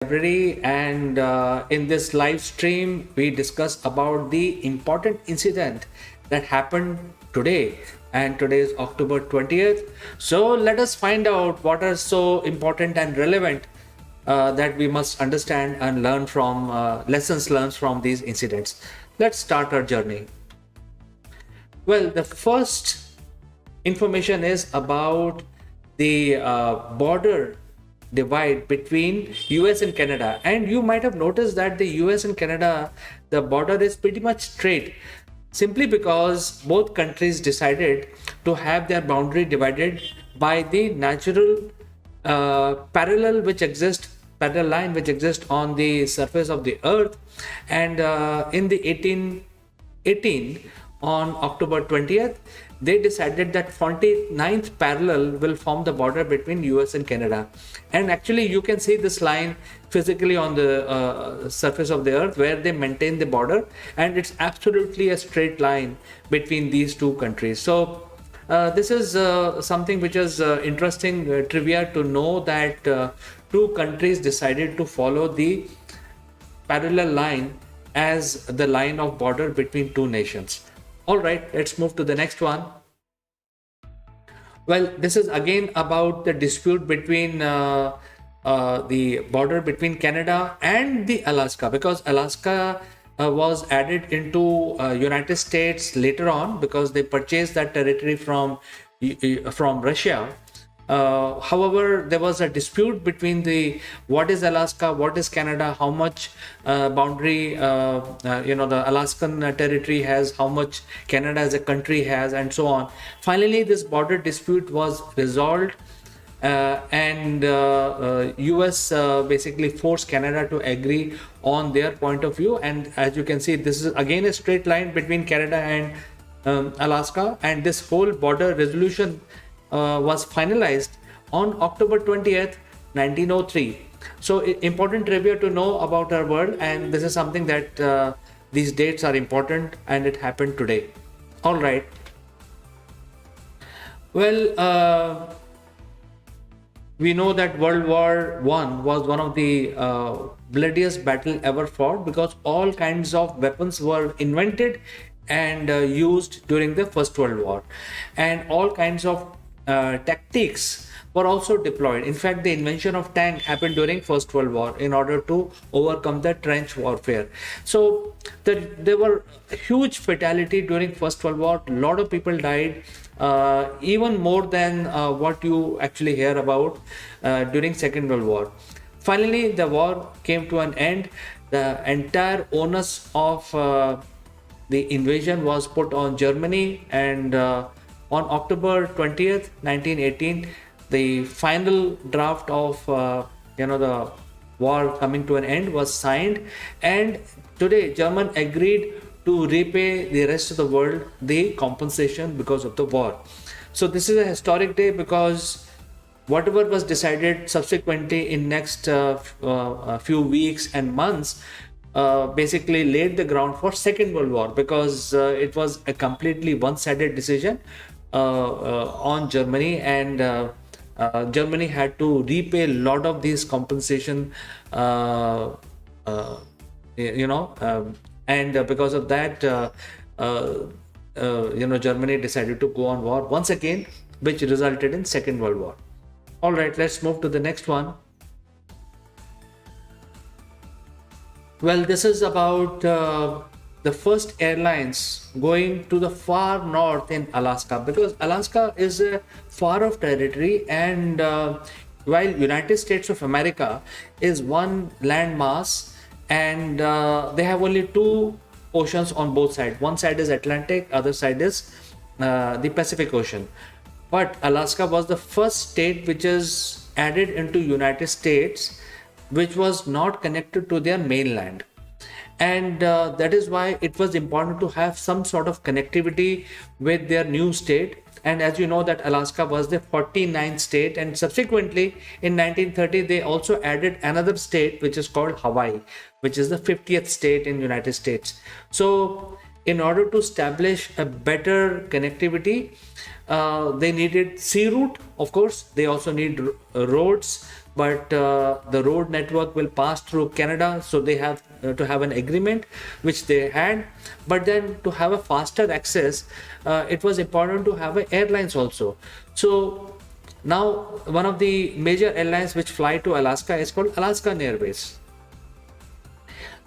Library, and in this live stream we discuss about the important incident that happened today, and today is October 20th. So let us find out what are so important and relevant that we must understand and learn from lessons learned from these incidents. Let's start our journey. Well, the first information is about the border divide between US and Canada. And you might have noticed that the US and Canada, the border is pretty much straight, simply because both countries decided to have their boundary divided by the natural parallel line which exists on the surface of the earth. And in the 1818, on October 20th, they decided that 49th parallel will form the border between US and Canada. And actually you can see this line physically on the surface of the earth where they maintain the border, and it's absolutely a straight line between these two countries. So this is something which is interesting trivia to know that two countries decided to follow the parallel line as the line of border between two nations. All right, let's move to the next one. Well, this is again about the dispute between the border between Canada and the Alaska, because Alaska was added into United States later on because they purchased that territory from Russia. However, there was a dispute between the what is Alaska, what is Canada, how much boundary the Alaskan territory has, how much Canada as a country has, and so on. Finally, this border dispute was resolved, and US basically forced Canada to agree on their point of view. And as you can see, this is again a straight line between Canada and Alaska, and this whole border resolution was finalized on October 20th, 1903. So important trivia to know about our world, and this is something that these dates are important, and it happened today. All right. Well, we know that World War I was one of the bloodiest battle ever fought, because all kinds of weapons were invented and used during the First World War, and all kinds of tactics were also deployed. In fact, the invention of tank happened during First World War in order to overcome the trench warfare. So there were huge fatality during First World War. A lot of people died, even more than what you actually hear about during Second World War. Finally, the war came to an end. The entire onus of the invasion was put on Germany, and on October 20th, 1918, the final draft of the war coming to an end was signed, and today Germany agreed to repay the rest of the world the compensation because of the war. So this is a historic day, because whatever was decided subsequently in next few weeks and months basically laid the ground for Second World War, because it was a completely one-sided decision on Germany, and Germany had to repay a lot of these compensation, and because of that, Germany decided to go on war once again, which resulted in Second World War. All right, let's move to the next one. Well, this is about the first airlines going to the far north in Alaska, because Alaska is a far off territory, and while United States of America is one landmass, and they have only two oceans on both sides. One side is Atlantic, other side is the Pacific Ocean. But Alaska was the first state which is added into United States, which was not connected to their mainland. And that is why it was important to have some sort of connectivity with their new state. And as you know that Alaska was the 49th state, and subsequently in 1930 they also added another state which is called Hawaii, which is the 50th state in United States. So in order to establish a better connectivity, they needed sea route, of course. They also need roads, but the road network will pass through Canada, so they have to have an agreement, which they had. But then to have a faster access, it was important to have airlines also. So now one of the major airlines which fly to Alaska is called Alaskan Airways.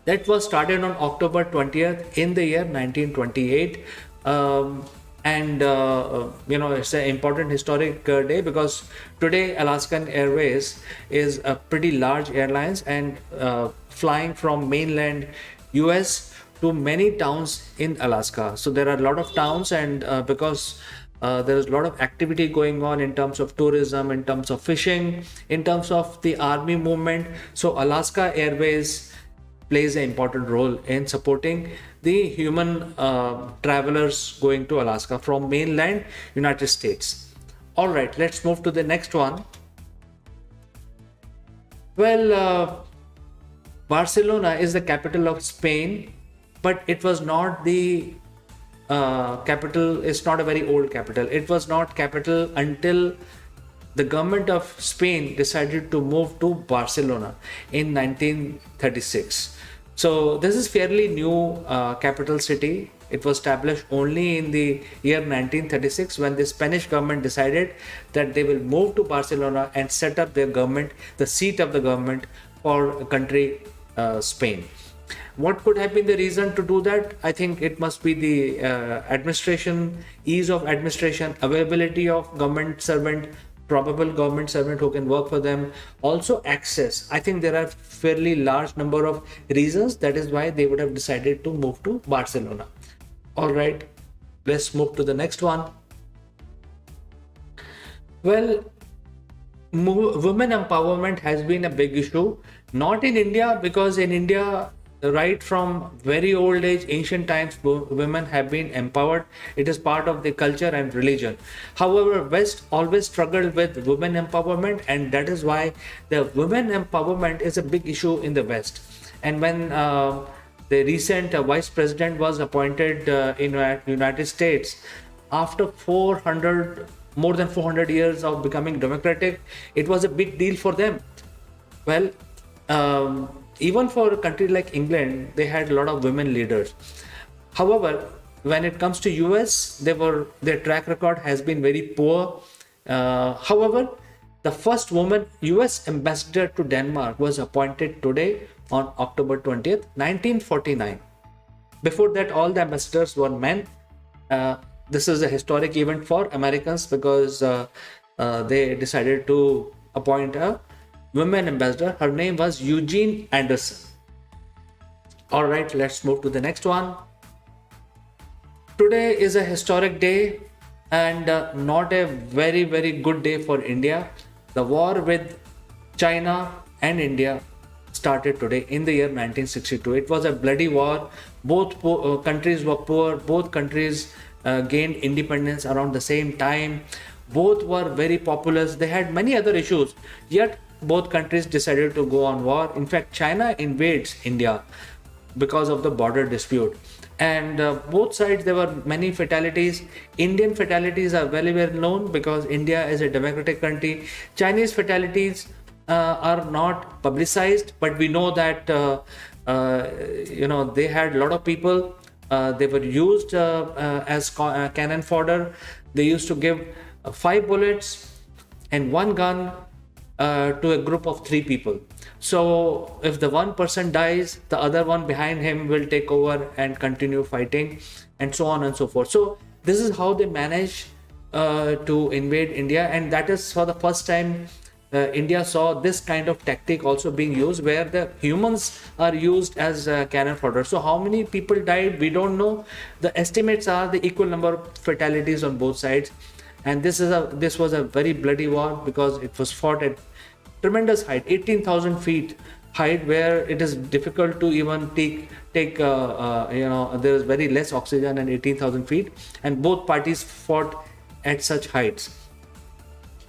That was started on October 20th in the year 1928. And it's an important historic day, because today Alaskan Airways is a pretty large airlines, and flying from mainland US to many towns in Alaska. So there are a lot of towns, and because there is a lot of activity going on in terms of tourism, in terms of fishing, in terms of the army movement. So Alaska Airways plays an important role in supporting the human travelers going to Alaska from mainland United States. All right, let's move to the next one. Well, Barcelona is the capital of Spain, but it was not the capital. It's not a very old capital. It was not capital until the government of Spain decided to move to Barcelona in 1936. So this is fairly new capital city. It was established only in the year 1936, when the Spanish government decided that they will move to Barcelona and set up their government, the seat of the government for country Spain. What could have been the reason to do that? I think it must be the administration, ease of administration, availability of government servant, probable government servant who can work for them. Also access. I think there are fairly large number of reasons. That is why they would have decided to move to Barcelona. All right, let's move to the next one. Well, women empowerment has been a big issue, not in India, because in India, right from very old age, ancient times, women have been empowered. It is part of the culture and religion. However, West always struggled with women empowerment, and that is why the women empowerment is a big issue in the West. And when the recent vice president was appointed in United States, after more than 400 years of becoming democratic, it was a big deal for them. Well, even for a country like England, they had a lot of women leaders. However, when it comes to US, their track record has been very poor. However, the first woman US ambassador to Denmark was appointed today on October 20th, 1949. Before that, all the ambassadors were men. This is a historic event for Americans, because they decided to appoint a women ambassador. Her name was Eugene Anderson. All right, let's move to the next one. Today is a historic day, and not a very, very good day for India. The war with China and India started today in the year 1962. It was a bloody war. Both countries were poor. Both countries gained independence around the same time. Both were very populous. They had many other issues, yet both countries decided to go on war. In fact, China invades India because of the border dispute, and both sides, there were many fatalities. Indian fatalities are very well known, because India is a democratic country. Chinese fatalities are not publicized, but we know that they had a lot of people. They were used as cannon fodder. They used to give 5 bullets and 1 gun to a group of 3 people. So if the one person dies, the other one behind him will take over and continue fighting, and so on and so forth. So this is how they manage to invade India, and that is for the first time India saw this kind of tactic also being used, where the humans are used as cannon fodder. So how many people died, we don't know. The estimates are the equal number of fatalities on both sides, and this was a very bloody war, because it was fought at tremendous height, 18,000 feet height, where it is difficult to even take there is very less oxygen and 18,000 feet, and both parties fought at such heights.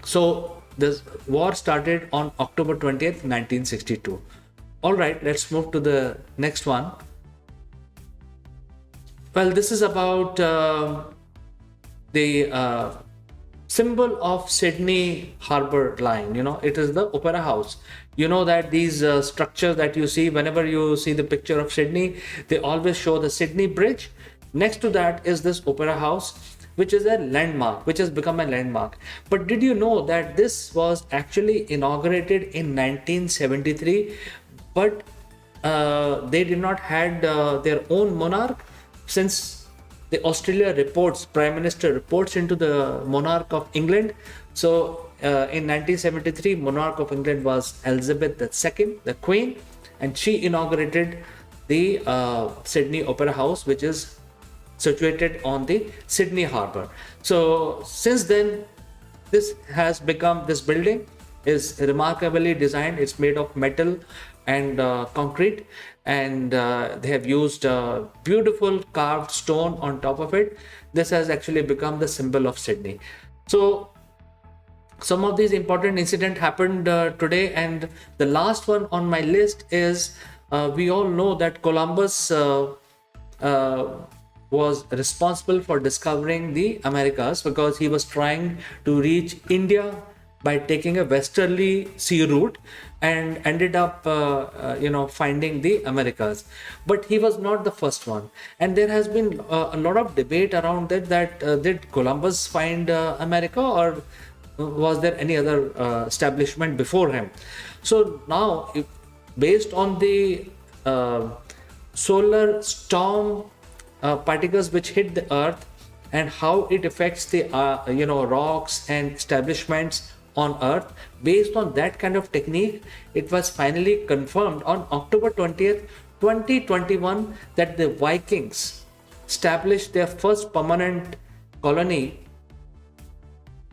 So this war started on October 20th, 1962. All right, let's move to the next one. Well, this is about the symbol of Sydney Harbour Line. It is the Opera House. You know that these structures that you see, whenever you see the picture of Sydney, they always show the Sydney Bridge. Next to that is this Opera House, which is a landmark, which has become a landmark. But did you know that this was actually inaugurated in 1973, but they did not had their own monarch, since the Australia reports, Prime Minister reports into the monarch of England. So in 1973, monarch of England was Elizabeth II, the Queen, and she inaugurated the Sydney Opera House, which is situated on the Sydney Harbour. So since then, this building is remarkably designed. It's made of metal and concrete, and they have used beautiful carved stone on top of it. This has actually become the symbol of Sydney. So some of these important incidents happened today, and the last one on my list is we all know that Columbus was responsible for discovering the Americas, because he was trying to reach India by taking a westerly sea route, and ended up finding the Americas. But he was not the first one, and there has been a lot of debate around that did Columbus find America, or was there any other establishment before him? So now, based on the solar storm particles which hit the earth and how it affects the rocks and establishments on earth, based on that kind of technique, it was finally confirmed on October 20th 2021 that the Vikings established their first permanent colony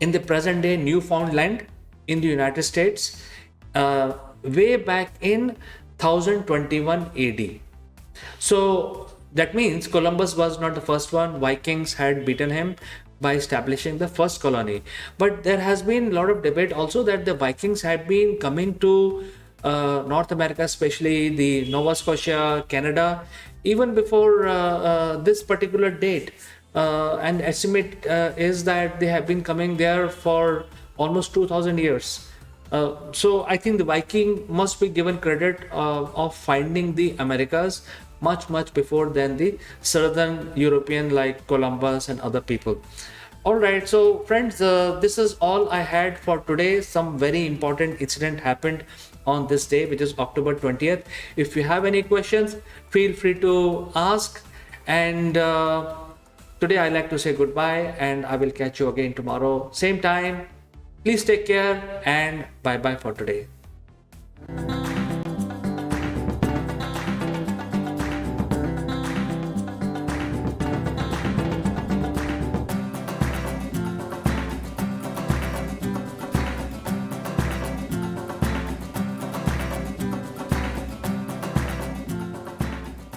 in the present day Newfoundland in the United States way back in 1021 AD. So that means Columbus was not the first one. Vikings had beaten him by establishing the first colony. But there has been a lot of debate also that the Vikings had been coming to North America, especially the Nova Scotia, Canada, even before this particular date. And estimate is that they have been coming there for almost 2000 years. So I think the Viking must be given credit of finding the Americas much before than the southern European like Columbus and other people. All right, so friends, this is all I had for today. Some very important incident happened on this day, which is October 20th. If you have any questions, feel free to ask. And today I like to say goodbye, and I will catch you again tomorrow, same time. Please take care, and bye bye for today.